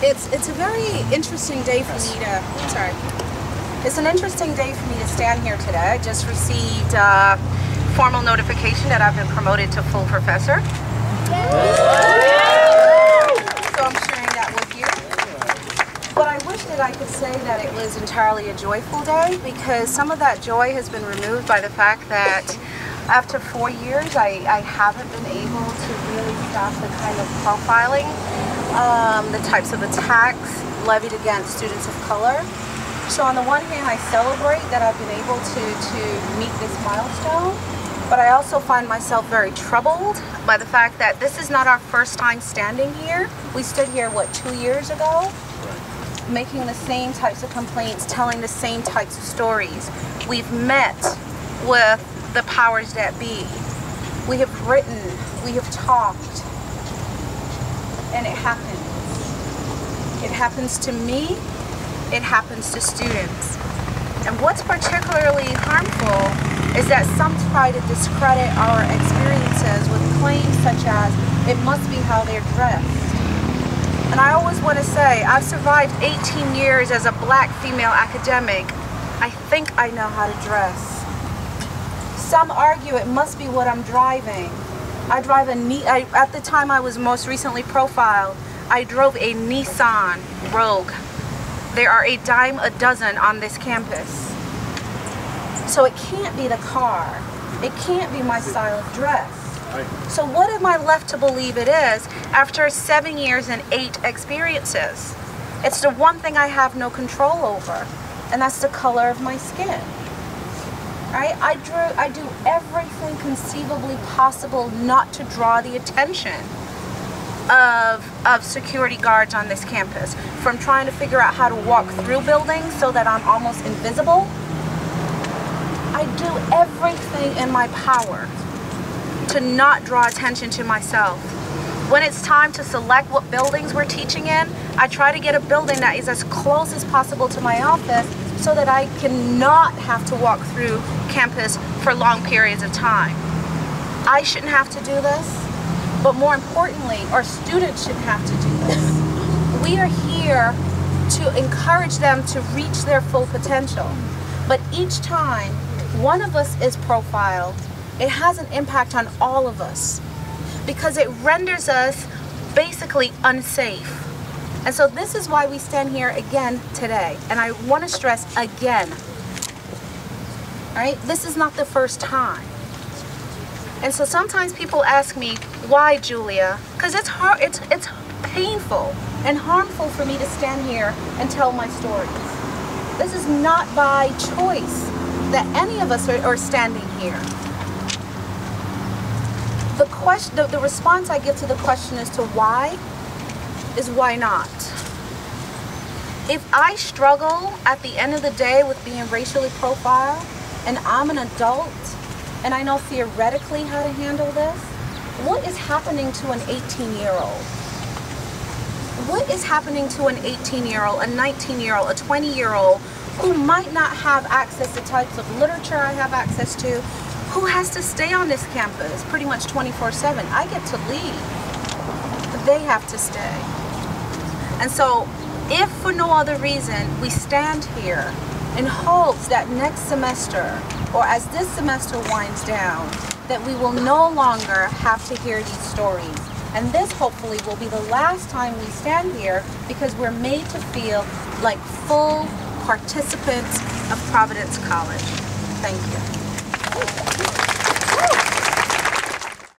It's a very interesting day for me to, It's an interesting day for me to stand here today. I just received formal notification that I've been promoted to full professor. So I'm sharing that with you. But I wish that I could say that it was entirely a joyful day, because some of that joy has been removed by the fact that after 4 years, I haven't been able to really stop the kind of profiling, the types of attacks levied against students of color. So on the one hand, I celebrate that I've been able to meet this milestone, but I also find myself very troubled by the fact that this is not our first time standing here. We stood here, what, 2 years ago? Making the same types of complaints, telling the same types of stories. We've met with the powers that be. We have written, we have talked, and it happens. It happens to me, it happens to students. And what's particularly harmful is that some try to discredit our experiences with claims such as, it must be how they're dressed. And I always want to say, I've survived 18 years as a black female academic. I think I know how to dress. Some argue it must be what I'm driving. At the time I was most recently profiled, I drove a Nissan Rogue. There are a dime a dozen on this campus. So it can't be the car. It can't be my style of dress. So what am I left to believe it is after 7 years and 8 experiences? It's the one thing I have no control over, and that's the color of my skin. Right? I do everything conceivably possible not to draw the attention of security guards on this campus, from trying to figure out how to walk through buildings so that I'm almost invisible. I do everything in my power to not draw attention to myself. When it's time to select what buildings we're teaching in, I try to get a building that is as close as possible to my office so that I cannot have to walk through campus for long periods of time. I shouldn't have to do this, but more importantly, our students shouldn't have to do this. We are here to encourage them to reach their full potential. But each time one of us is profiled, it has an impact on all of us, because it renders us basically unsafe. And so this is why we stand here again today. And I want to stress again, all right, this is not the first time. And so sometimes people ask me, why, Julia? Because it's hard, it's painful and harmful for me to stand here and tell my stories. This is not by choice that any of us are standing here. The response I give to the question as to why is why not? If I struggle at the end of the day with being racially profiled, and I'm an adult, and I know theoretically how to handle this, what is happening to an 18-year-old? What is happening to an 18-year-old, a 19-year-old, a 20-year-old who might not have access to types of literature I have access to, who has to stay on this campus pretty much 24/7? I get to leave, but they have to stay. And so, if for no other reason we stand here in hopes that next semester, or as this semester winds down, that we will no longer have to hear these stories. And this hopefully will be the last time we stand here, because we're made to feel like full participants of Providence College. Thank you.